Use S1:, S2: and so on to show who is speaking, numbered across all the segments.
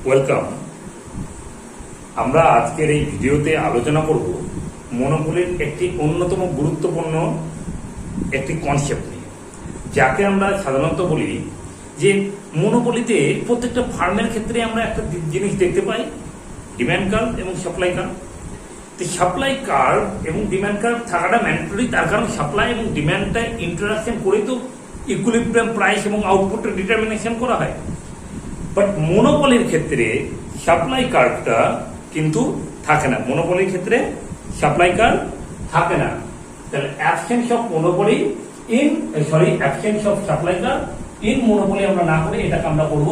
S1: Welcome. আমরা আজকের এই ভিডিওতে আলোচনা করব মনোপলির একটি অন্যতম গুরুত্বপূর্ণ একটি কনসেপ্ট নিয়ে, যাকে আমরা সাধারণত বলি যে মনোপলিতে প্রত্যেকটা ফার্মের ক্ষেত্রে আমরা একটা জিনিস দেখতে পাই, ডিম্যান্ড কার্ভ এবং সাপ্লাই কার্ভ। তো সাপ্লাই কার্ভ এবং ডিম্যান্ড কার্ভ থাকাটা ম্যান্ডেটরি, তার কারণ সাপ্লাই এবং ডিম্যান্ডটা ইন্টারাকশন করেই তো ইকুইলিব্রিয়াম প্রাইস এবং আউটপুটের ডিটারমিনেশন করা হয়। বাট মনোপলির ক্ষেত্রে সাপ্লাই কার্ভটা কিন্তু থাকে না। মনোপলির ক্ষেত্রে সাপ্লাই কার্ভ থাকে না। তাহলে absence of monopoly absence of supply curve in monopoly আমরা না করে এটাকে আমরা করব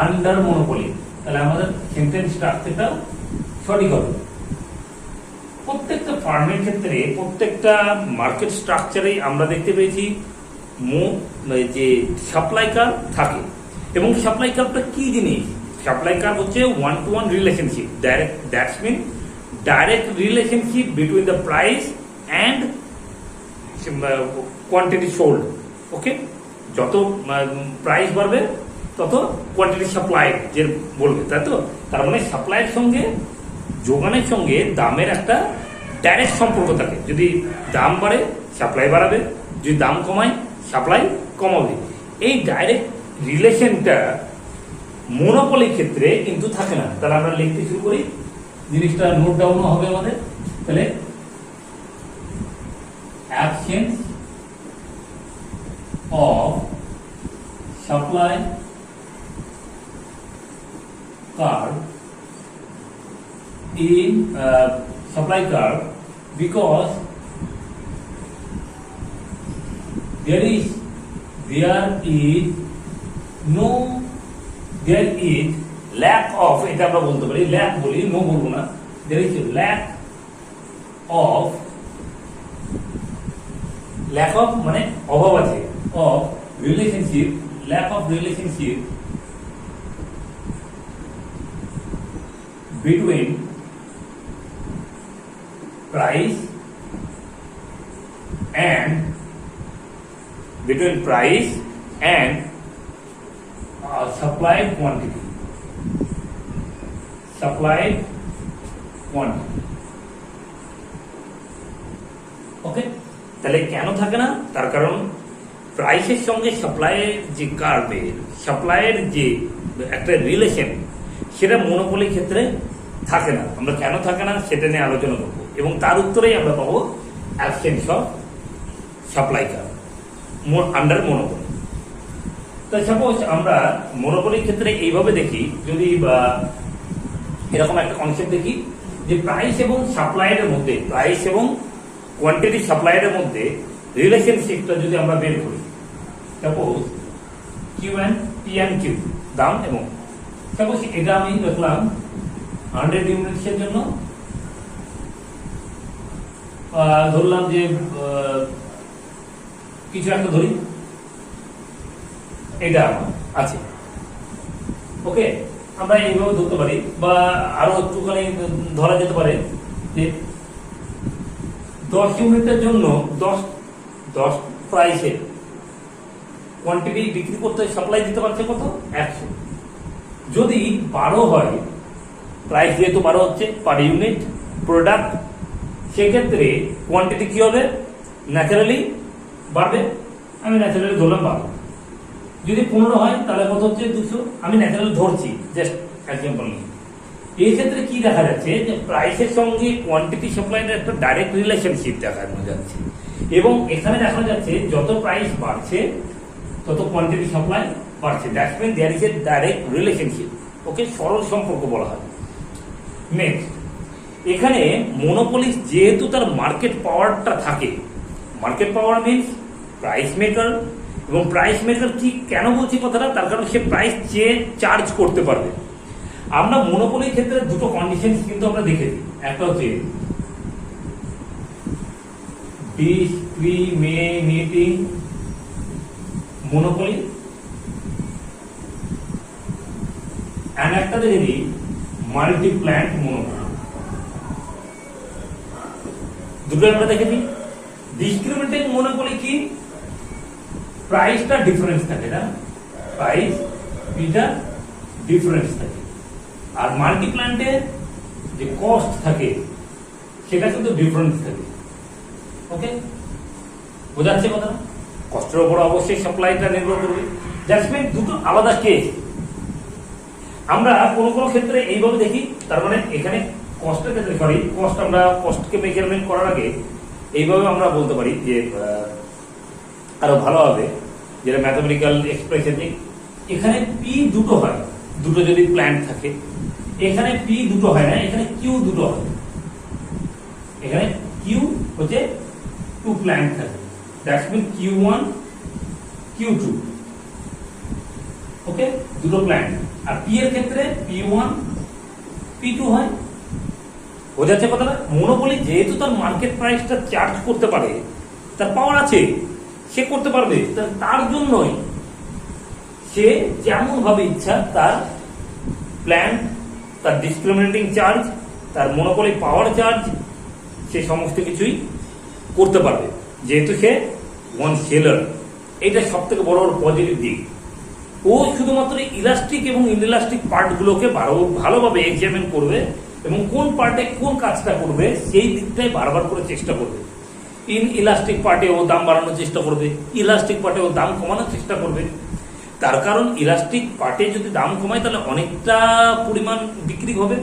S1: আন্ডার মনোপলি। তাহলে আমাদের সেন্টেন্স স্ট্রাকচারটা সঠিক হবে। প্রত্যেকটা ফার্মের ক্ষেত্রে প্রত্যেকটা মার্কেট স্ট্রাকচারেই আমরা দেখতে পেয়েছি যে সাপ্লাই কার্ভ থাকে। এবং সাপ্লাই কার্ভটা কি জিনিস? সাপ্লাই কার্ভ হচ্ছে one to one relationship, that's mean direct relationship between the price and quantity sold. Okay, যত প্রাইস বাড়বে তত কোয়ান্টিটি সাপ্লাই যে বলবে, তাই তো? তার মানে সাপ্লাইয়ের সঙ্গে যোগানের সঙ্গে দামের একটা ডাইরেক্ট সম্পর্ক থাকে। যদি দাম বাড়ে সাপ্লাই বাড়াবে, যদি দাম কমায় সাপ্লাই কমাবে। এই ডাইরেক্ট রিলেশনটা মনোপলির ক্ষেত্রে কিন্তু থাকে না। তাহলে আমরা লিখতে শুরু করি, জিনিসটা নোট ডাউনও হবে আমাদের। তাহলে absence of supply curve in supply curve because there is lack of, এটা আমরা বলতে পারি, lack বলি, no বলবো না, there is lack of মানে অভাব আছে, of relationship, lack of relationship between price and supplied quantity. ওকে, তাহলে কেন থাকে না? তার কারণ প্রাইসের সঙ্গে সাপ্লাইয়ের যে কার্ভের সাপ্লাইয়ের যে একটা রিলেশন, সেটা মনোপলির ক্ষেত্রে থাকে না। আমরা কেন থাকে না সেটা নিয়ে আলোচনা করবো, এবং তার উত্তরেই আমরা পাবো absence of supply curve under monopoly. তো সাপোজ আমরা মনোপলির ক্ষেত্রে এইভাবে দেখি, যদি এরকম একটা কনসেপ্ট দেখি যে প্রাইস এবং সাপ্লাইয়ের মধ্যে, প্রাইস এবং কোয়ান্টিটি সাপ্লাইয়ের মধ্যে রিলেশনশিপটা যদি আমরা বের করি, suppose Q and P and Q, দাম এবং, সাপোজ এটা আমি দেখলাম 100 ইউনিটসের জন্য, ধরলাম যে কিছু একটা ধরি, এটা আমার আছে। ওকে, আমরা এইভাবে ধরতে পারি, বা আরো একটুখানি ধরা যেতে পারে যে 10 ইউনিটের জন্য 10 প্রাইসে কোয়ান্টিটি বিক্রি করতে সাপ্লাই দিতে পারছে কত? 100। যদি 12 হয়, প্রাইস যেহেতু 12 হচ্ছে পার ইউনিট প্রোডাক্ট, সেক্ষেত্রে কোয়ান্টিটি কি হবে? ন্যাচারালি বাড়বে। আমি ন্যাচারালি ধরলাম 12। যদি 15 হয় তাহলে কত হচ্ছে? 200। আমি ন্যাচারালি ধরছি, জাস্ট এক্সাম্পল নিয়ে। এই ক্ষেত্রে কি দেখা যাচ্ছে যে প্রাইসের সঙ্গে কোয়ান্টিটি সাপ্লাইয়ের একটা ডাইরেক্ট রিলেশনশিপ দেখানো যাচ্ছে, এবং এখানে দেখা যাচ্ছে যত প্রাইস বাড়ছে তত কোয়ান্টিটি সাপ্লাই বাড়ছে। That's mean there is a direct relationship. Okay, সরল সম্পর্ক বলা হয়। নেক্সট, এখানে মনোপলি যেহেতু তার মার্কেট পাওয়ারটা থাকে, মার্কেট পাওয়ার মিনস প্রাইস মেকার, এবং প্রাইস মেকার কি কেন বলছি কথাটা? তার কারণ সে প্রাইস চেয়ে চার্জ করতে পারবে। আমরা মনোপলির ক্ষেত্রে দুটো কন্ডিশন কিন্তু আমরা দেখেছি। একটা হচ্ছে ডিসক্রিমিনেটিং মনোপলি, আর একটা দেখেছি মাল্টিপ্ল্যান্ট মনোপলি। দুটো আমরা দেখেছি। ডিসক্রিমিনেটিং মনোপলি কি? প্রাইসটা ডিফারেন্স থাকে না, প্রাইস এটা ডিফারেন্স থাকে। আর মাল্টি প্ল্যান্টের যে কস্ট থাকে সেটা কিন্তু ডিফারেন্স থাকে। ওকে, বোঝাচ্ছে কথা? কষ্টের উপর অবশ্যই সাপ্লাইটা নির্ভর করবে। জাজমেন্ট দুটো আলাদা কেস। আমরা কোন কোন ক্ষেত্রে এইভাবে দেখি, তার মানে এখানে কস্টের ক্ষেত্রে কস্ট আমরা কস্টকে মেজারমেন্ট করার আগে এইভাবে আমরা বলতে পারি যে আরো ভালো হবে, যেটা ম্যাথমেটিক্যাল এক্সপ্রেশন, এখানে পি দুটো হয়, দুটো যদি প্ল্যান্ট থাকে, এখানে পি দুটো হয় না, এখানে কিউ দুটো হয়। এখানে কিউ হচ্ছে টু প্ল্যান্ট থাকে, দ্যাটস মিন Q1 Q2। ওকে, দুটো প্ল্যান্ট। আর পি এর ক্ষেত্রে P1 P2 হয়। বোঝাচ্ছে কথাটা? মনোপলি যেহেতু তার মার্কেট প্রাইসটা চার্জ করতে পারে, তার পাওয়ার আছে, সে করতে পারবে, তার জন্যই সে যেমন ভাবে ইচ্ছা তার প্ল্যান্ট, তার ডিসক্রিমিনেটিং চার্জ, তার মনোপলি পাওয়ার চার্জ, সে সমস্ত কিছুই করতে পারবে, যেহেতু সে ওয়ান সেলার। এটা সব থেকে বড় পজিটিভ দিক। ও শুধুমাত্র ইলাস্টিক এবং ইনইলাস্টিক পার্টগুলোকে ভালোভাবে এক্সামিন করবে এবং কোন পার্টে কোন কাজটা করবে সেই দিকটাই বারবার করে চেষ্টা করবে। ইনইলাস্টিক পার্টে ও দাম বাড়ানোর চেষ্টা করবে, ইলাস্টিক পার্টে ও দাম কমানোর চেষ্টা করবে। তার কারণ ইলাস্টিক পার্টে যদি দাম কমায় তাহলে অনেকটা পরিমাণ বিক্রি হবে,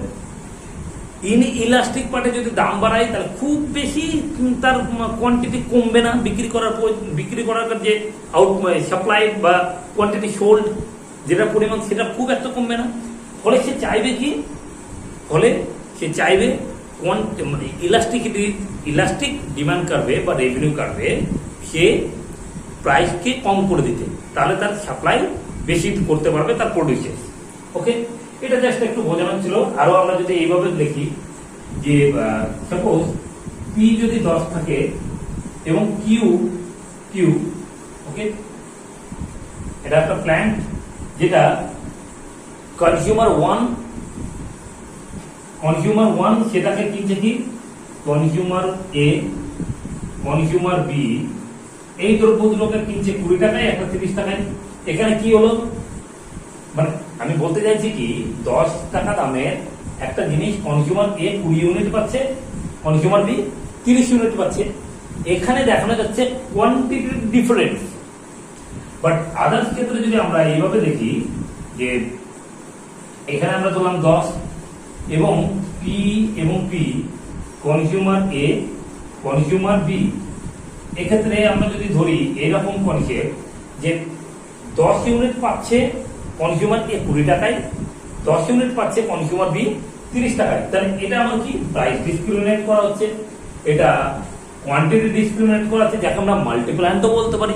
S1: ইনইলাস্টিক পার্টে যদি দাম বাড়ায় তাহলে খুব বেশি তার কোয়ান্টিটি কমবে না, বিক্রি করার যে সাপ্লাই বা কোয়ান্টিটি সোল্ড যেটা পরিমাণ সেটা খুব একটা কমবে না। ফলে সে চাইবে কি, ফলে সে চাইবে ইলাস্টিক ডিমান্ড কার্ভে বা রেভিনিউ কার্ভে সে প্রাইসকে কম করে দিতে, তাহলে তার সাপ্লাই বেশি করতে পারবে তার প্রডিউসার। ওকে, এটা জাস্ট একটু বোঝানো ছিল। আরো আমরা যদি এইভাবে লিখি যে সাপোজ পি যদি 10 থাকে এবং কিউ, ওকে, এটা একটা প্ল্যান্ট যেটা কনজিউমার 1 সেটাকে কিনছে কি কনজিউমার এ, কনজিউমার বি, এই দ্রব্য দুটোকে কিনছে 20 টাকায়, একটা 30 টাকায়। এখানে কি হলো, মানে আমি বলতে চাইছি কি 10 টাকা দামের একটা জিনিস কনজিউমার এ 20 ইউনিট পাচ্ছে, কনজিউমার বি 30 ইউনিট পাচ্ছে। এখানে দেখানো যাচ্ছে কোয়ান্টিটির ডিফারেন্স। বাট আদার্স ক্ষেত্রে যদি আমরা এইভাবে দেখি যে এখানে আমরা ধরলাম 10 এবং পি কনজিউমার এ, কনজিউমার বি, এক্ষেত্রে আমরা যদি ধরি এরকম কনসেপ্ট যে 10 ইউনিট পাচ্ছে কনজিউমার এ 20 টাকায়, 10 ইউনিট পাচ্ছে কনজিউমার বি 30 টাকায়, তাহলে এটা আমার কি প্রাইস ডিসক্রিমিনেট করা হচ্ছে, এটা কোয়ান্টিটি ডিসক্রিমিনেট করা হচ্ছে, যাকে আমরা মাল্টিপ্ল্যান্টও বলতে পারি।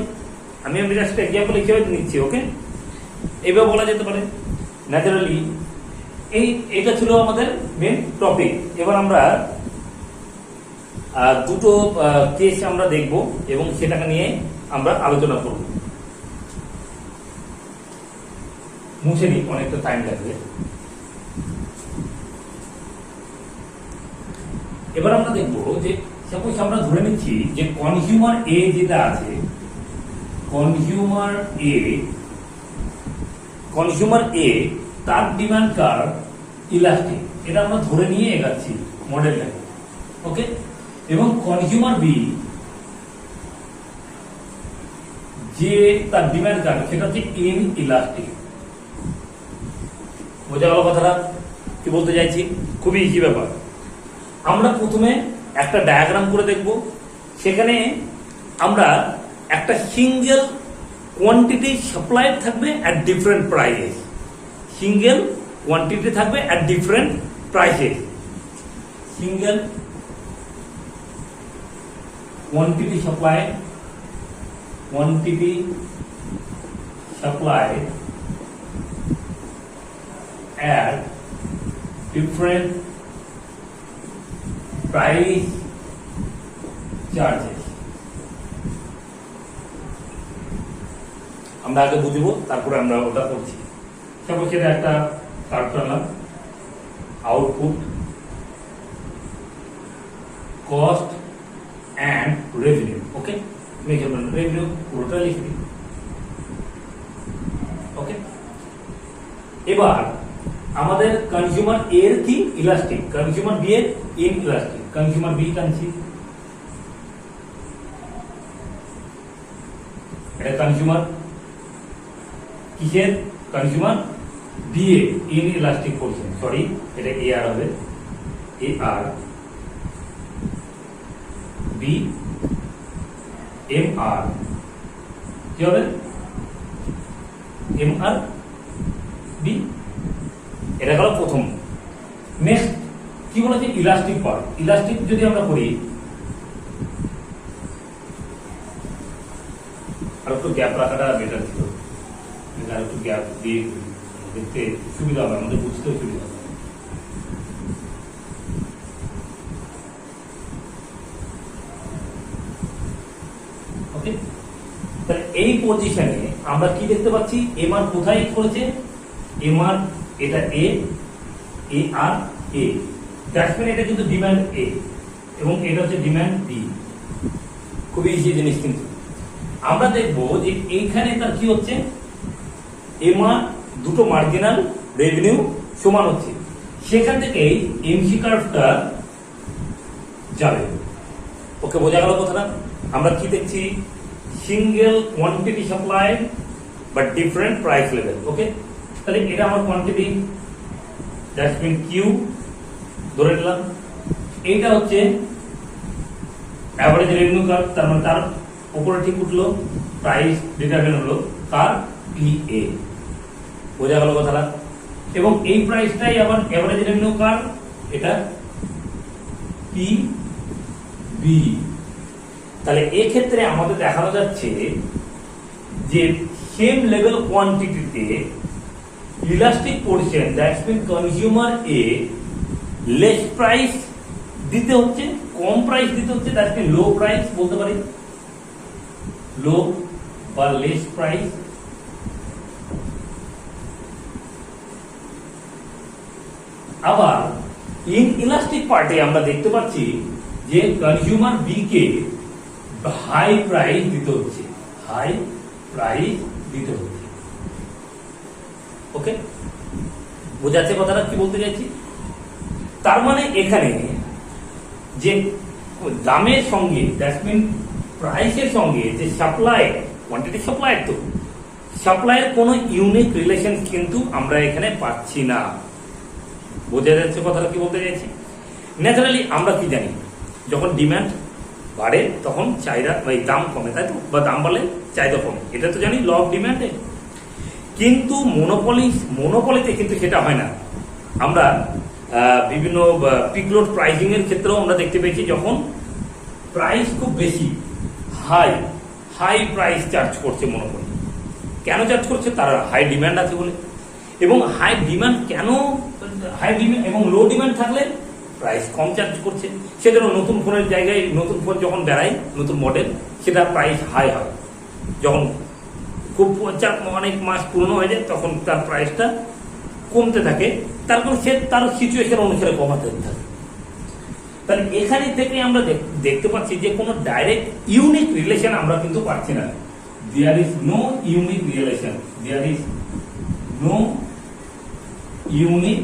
S1: আমি জাস্ট এক্সাম্পল হিসেবে নিচ্ছি। ওকে, এইভাবে বলা যেতে পারে ন্যাচারালি। এটা ছিল আমাদের মেন টপিক। এবার আমরা দুটো কেস আমরা দেখব এবং সেটাকে নিয়ে আমরা আলোচনা করব। মুছে নিই, অনেকটা টাইম লাগবে। এবার আমরা দেখব যে সাপোজ আমরা ধরে নিচ্ছি যে কনজিউমার এ যেটা আছে, কনজিউমার এ তার ডিমান্ড কার্ভ ইলাস্টিক, এটা আমরা ধরে নিয়ে এগাচ্ছি মডেলটাকে। ওকে, এবং কনজিউমার বি যে তার ডিমান্ড কার্ভ সেটা হচ্ছে ইনইলাস্টিক। বোঝা গেল কথাটা? কি বলতে চাইছি? খুবই ইজি ব্যাপার। আমরা প্রথমে একটা ডায়াগ্রাম করে দেখব, সেখানে আমরা একটা সিঙ্গেল কোয়ান্টিটি সাপ্লাই থাকবে at different prices, single quantity থাকবে at different prices, single quantity supply at different price charges। আমরা আগে বুঝবো, তারপরে আমরা ওটা করছি। সাপোজ এটা একটা কার্ভ টানলাম, output, cost and revenue। Okay, measurement revenue পুরোটা লিখবি। ওকে, এবার আমাদের কনজিউমার এ এর কি ইলাস্টিক, কনজিউমার বি এর ইন ইলাস্টিক। কনজিউমার বি টানছি, এটা কনজিউমার কিসের, consumer B A inelastic portion, sorry এটা এ আর হবে, এ আর বি এম আর, কি হবে এম আর বি, এটা হলো প্রথম। নেক্সট কি বলেছে, ইলাস্টিক পার্ট। ইলাস্টিক যদি আমরা করি, আর একটু গ্যাপ রাখাটা বেটার ছিল, আর একটু গ্যাপ দিয়ে দেখতে সুবিধা হবে, আমাদের বুঝতেও সুবিধা হবে। ওকে, তাহলে এই পজিশনে আমরা কি দেখতে পাচ্ছি, এম আর কোথায় করেছে, এম আর এটা এ, এ আর এ, দ্যাটস মিন এটা কিন্তু ডিমান্ড এ এবং এটা হচ্ছে ডিমান্ড বি। খুবই ইজি জিনিস। কিন্তু আমরা দেখবো যে এইখানে তার কি হচ্ছে, এম আর দুটো মার্জিনাল রেভিনিউ সমান হচ্ছে, সেখান থেকে এমসি কার্ভটা যাবে। ওকে, বোঝা গেল কথাটা? আমরা কি দেখছি, single quantity supply but different price level. Okay, তাহলে এটা আমার কোয়ান্টিটি, দ্যাটস মিন কিউ ধরে নিলাম। এইটা হচ্ছে অ্যাভারেজ রেভিনিউ কার্ভ, তার মানে তার উপরে ঠিক উঠলো, প্রাইস ডিটারমিন হলো কার পি এ। বোঝা গেল কথাটা? এবং এই প্রাইসটাই আবার অ্যাভারেজ রেভিনিউ কার্ভ, এটা পি বি। তাহলে এই ক্ষেত্রে আমাদের দেখানো যাচ্ছে যে সেম লেভেল কোয়ান্টিটিতে elastic portion, that's mean consumer A less price দিতে হচ্ছে, কম প্রাইস দিতে হচ্ছে, দ্যাটস মিন লো প্রাইস বলতে পারি, লো বা লেস প্রাইস। আবার ইন ইলাস্টিক পার্টে আমরা দেখতে পাচ্ছি যে কনজিউমার বি কে হাই প্রাইস দিতে হচ্ছে, হাই প্রাইস দিতে হচ্ছে। ওকে, বোঝাচ্ছে কথাটা কি বলতে চাইছি? তার মানে এখানে যে দামের সঙ্গে, দ্যাটস মিন প্রাইসের সঙ্গে যে সাপ্লাই, কোয়ান্টিটি সাপ্লাই, তো সাপ্লাইয়ের কোনো ইউনিক রিলেশন কিন্তু আমরা এখানে পাচ্ছি না। বোঝা যাচ্ছে কথাটা কি বলতে চাইছি? ন্যাচারালি আমরা কি জানি, যখন ডিমান্ড বাড়ে তখন চাহিদা বা দাম কমে, তাই তো? বা দাম বাড়লে চাহিদা কমে, এটা তো জানি ল অফ ডিমান্ডে। কিন্তু মনোপলিতে কিন্তু সেটা হয় না। আমরা বিভিন্ন পিক লোড প্রাইসিং এর ক্ষেত্রেও আমরা দেখতে পেয়েছি, যখন প্রাইস খুব বেশি, হাই প্রাইস চার্জ করছে মনোপলি। কেন চার্জ করছে? তার হাই ডিমান্ড আছে বলে। এবং হাই ডিমান্ড কেন, হাই ডিমান্ড এবং লো ডিমান্ড থাকলে প্রাইস কম চার্জ করছে। সেজন্য নতুন ফোনের জায়গায়, নতুন ফোন যখন বেড়ায়, নতুন মডেল, সেটা প্রাইস হাই হয়। যখন খুব অনেক মাস পুরনো হয়ে যায় তখন তার প্রাইসটা কমতে থাকে, তারপর সে তার সিচুয়েশন অনুসারে কমাতে থাকে। তাহলে এখানে থেকে আমরা দেখতে পাচ্ছি যে কোনো ডাইরেক্ট ইউনিক রিলেশন আমরা কিন্তু পাচ্ছি না। There is no unique relation, there is no unique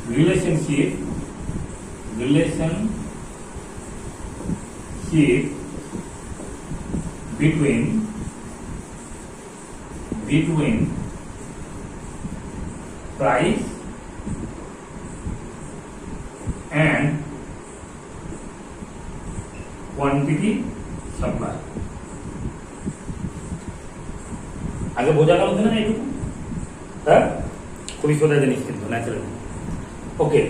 S1: relationship between price and quantity supply। আগে বোঝা গেল কিনা এইটুকু? হ্যাঁ, খুবই সোজা জিনিস কিন্তু ন্যাচারালি। ওকে,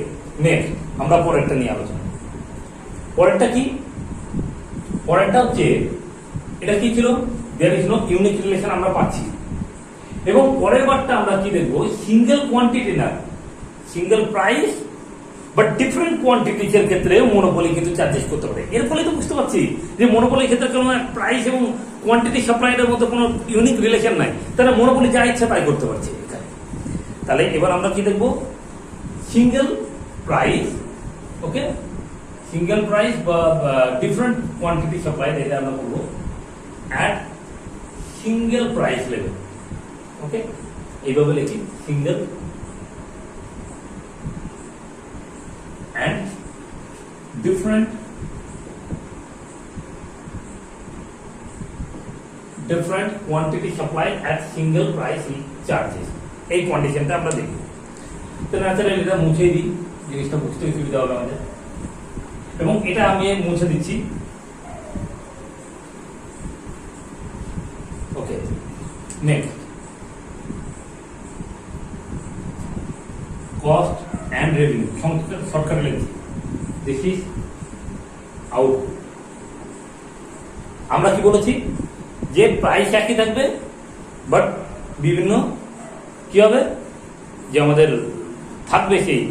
S1: নেক্সট আমরা পরেরটা নিয়ে আলোচনা। পরেরটা কি? পরেরটা হচ্ছে, এটা কি ছিল, there is no unique relation আমরা পাচ্ছি। এবং পরের বারটা আমরা কি দেখবো, সিঙ্গেল কোয়ান্টিটি না, single price but different quantities এর ক্ষেত্রে মনোপলি কিন্তু চার্জেস করতে পারে। এর ফলে তো বুঝতে পারছি যে মনোপলির ক্ষেত্রে কোনো প্রাইস এবং কোয়ান্টিটি সাপ্লাইয়ের মধ্যে কোনো ইউনিক রিলেশন নাই, তাহলে মনোপলি যা ইচ্ছা তাই করতে পারছে এখানে। তাহলে এবার আমরা কি দেখবো, সিঙ্গেল প্রাইস, ওকে, সিঙ্গেল প্রাইস বা ডিফারেন্ট কোয়ান্টিটি সাপ্লাই, এটা আমরা বলবো অ্যাট সিঙ্গেল প্রাইস লেভেল। ওকে, এইভাবে লিখি, single different quantity supply at single price charges এই কন্ডিশনটা আমরা দেখব। তো ন্যাচারালি এটা মুছে দিই, জিনিসটা বুঝতে সুবিধা হবে আমাদের, এবং এটা আমি মুছে দিচ্ছি। ওকে, নেক্সট কস্ট অ্যান্ড রেভিনিউ, শর্টকাটে লিখছি, দিস ইজ আউটপুট। আমরা কি বলেছি যে প্রাইস একই থাকবে, বাট বিভিন্ন কি হবে, যে আমাদের থাকবে সেই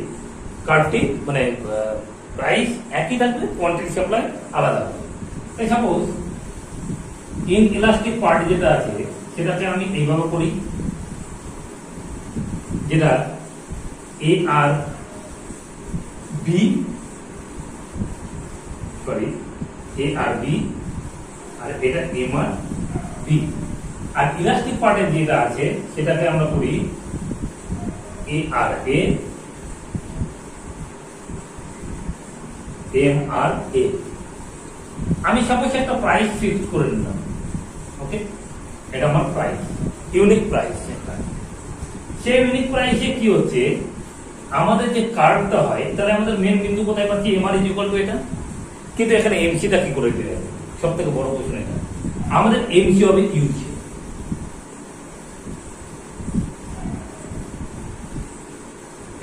S1: কার্ডটি, মানে প্রাইস একই থাকবে, কোয়ান্টিটি সাপ্লাই আলাদা হবে। তাই সাপোজ ইন ইলাস্টিক পার্ট যেটা আছে সেটাকে আমি এইভাবে করি, যেটা এ আর বি, সরি এ আর বি, আর এটা এম আর বি। আর ইলাস্টিক পার্টের যেটা আছে সেটাকে আমরা করি এ আর এ, এম আর এ। আমি সাপোজ একটা প্রাইস ফিক্স করে নিলাম, ওকে, এটা আমার প্রাইস, ইউনিক প্রাইস। সেই ইউনিক প্রাইসে কি হচ্ছে, আমাদের যে কার্ভটা হয় তাহলে আমাদের মেন বিন্দু কোথায় পাচ্ছি, M R is equal to এটা, কিন্তু এখানে এমসিটা কি করে দেওয়া যাবে, সব থেকে বড় প্রশ্ন এটা। আমাদের এমসি হবে ইউসি,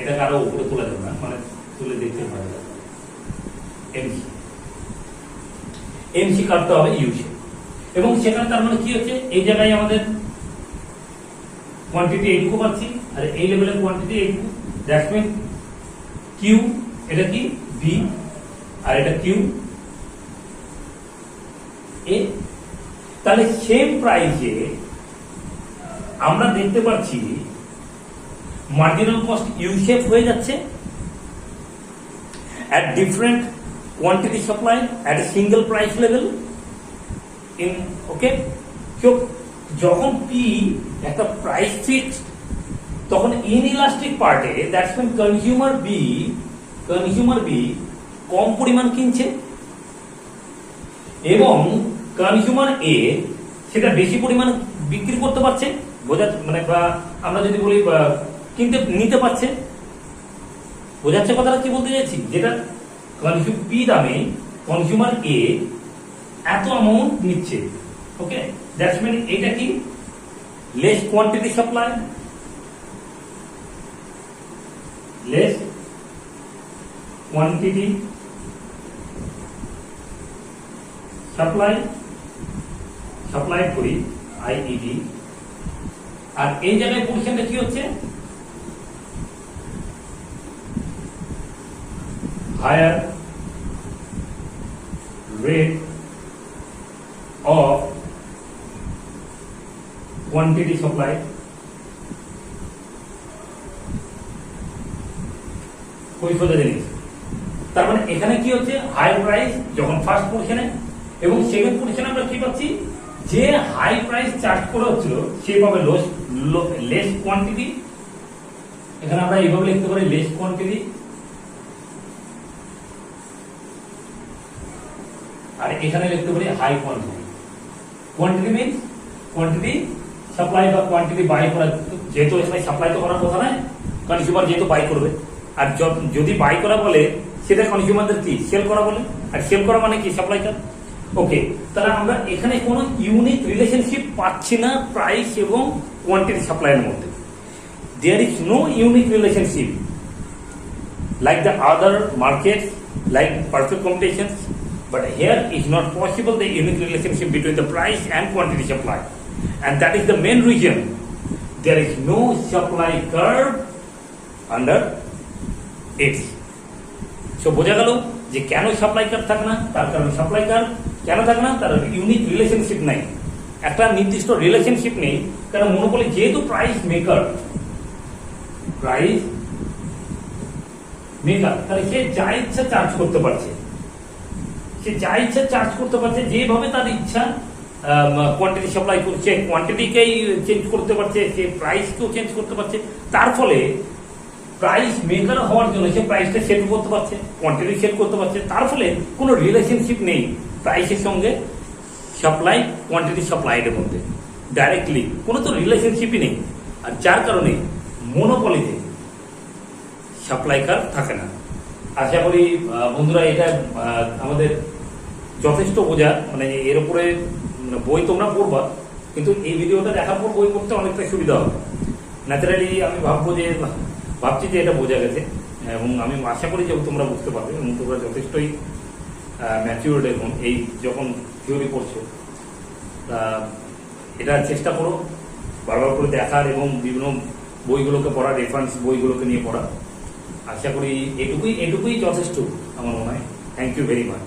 S1: এটাকে আরো উপরে তোলা যাবে না, মানে তুলে দেখতে পারা যাবে। এমসি এমসি কার্ভটা হবে ইউসি, এবং সেখানে তার মানে কি হচ্ছে, এই জায়গায় আমাদের কোয়ান্টিটি এইটুকু পাচ্ছি, আর এই লেভেলের কোয়ান্টিটি এইটুকু, দ্যাটস মিন কিউ, এটা কি বি, আর এটা কিউ এ। তাহলে সেম প্রাইসে আমরা দেখতে পাচ্ছি মার্জিনাল কস্ট ইউ শেপ হয়ে যাচ্ছে at different quantity supply at a single price level in, okay, so যখন পি একটা প্রাইস ফিক্সড, তখন ইনইলাস্টিক পার্টে দ্যাটস মিন কনজিউমার বি কম পরিমাণ কিনছে, এবং কনজিউমার এ সেটা বেশি পরিমাণ বিক্রি করতে পারছে, বোঝা মানে, বা আমরা যদি বলি কিনতে নিতে পারছে। বোঝাচ্ছে কথাটা কি বলতে চাইছি, যেটা পি দামে কনজিউমার এ এত অ্যামাউন্ট নিচ্ছে, ওকে, দ্যাটস মিন এটা কি less quantity supply, less quantity supply করি আইইডি। আর এই জায়গায় পরিসংখ্যানটা কি হচ্ছে, higher rate of quantity supply, कोई सोचा जिनिस। তার মানে এখানে কি হচ্ছে, হাই প্রাইস যখন ফার্স্ট পজিশনে, এবং সেকেন্ড পজিশনে আমরা কি পাচ্ছি, যে হাই প্রাইস চার্জ করা হচ্ছিল সে পাবে লেস কোয়ান্টিটি। এখানে আমরা এইভাবে লিখতে পারি লেস কোয়ান্টিটি, আর এখানে লিখতে পারি high quantity. Quantity means quantity supply বা কোয়ান্টিটি বাই করা, যেহেতু এখানে সাপ্লাই তো করার কথা নয়, কনজিউমার যেহেতু বাই করবে, আর যদি বাই করা বলে সেটা কনজিউমারদের কি সেল করা বলে, আর সেল করা মানে কি সাপ্লাই করা। ওকে, তাহলে আমরা এখানে কোনো ইউনিক রিলেশনশিপ পাচ্ছি না প্রাইস এবং কোয়ান্টিটি সাপ্লাইয়ের মধ্যে। There is no unique relationship like the other markets, like perfect competition, but here is not possible the unique relationship between the price and quantity supply, and that is the main reason there is no supply curve under it. So বোঝা গেল যে কেন supply curve থাকে না, তার কারণ supply curve কেন থাকে না, তার ইউনিক রিলেশনশিপ নাই, একটা নির্দিষ্ট রিলেশনশিপ নেই, কারণ মনোপলি যেহেতু প্রাইস মেকার, তাহলে সে যা ইচ্ছা চার্জ করতে পারছে, সে যা ইচ্ছা চার্জ করতে পারছে, যেভাবে তার ইচ্ছা কোয়ান্টিটি সাপ্লাই করছে, কোয়ান্টিটিকেই চেঞ্জ করতে পারছে, সে প্রাইসকেও চেঞ্জ করতে পারছে। তার ফলে প্রাইস মেকার হওয়ার জন্য সে প্রাইসটা সেট করতে পারছে, কোয়ান্টিটি সেট করতে পারছে, তার ফলে কোনো রিলেশনশিপ নেই প্রাইসের সঙ্গে সাপ্লাই কোয়ান্টিটি সাপ্লাইয়ের মধ্যে, ডাইরেক্টলি কোনো তো রিলেশনশিপই নেই। আর যার কারণে মনোপলিতে সাপ্লাই কার থাকে না। আশা করি বন্ধুরা এটা আমাদের যথেষ্ট বোঝা, মানে এর উপরে বই তোমরা পড়বা, কিন্তু এই ভিডিওটা দেখার পর বই পড়তে অনেকটা সুবিধা হবে। ন্যাচারালি আমি ভাবছি যে এটা বোঝা গেছে, এবং আমি আশা করি যে তোমরা বুঝতে পারবে, এবং তোমরা যথেষ্টই ম্যাচিউরড এখন এই যখন থিওরি পড়ছো। এটা চেষ্টা করো বারবার করে দেখার এবং বিভিন্ন বইগুলোকে পড়া, রেফারেন্স বইগুলোকে নিয়ে পড়া। আশা করি এটুকুই যথেষ্ট আমার মনে হয়। Thank you very much.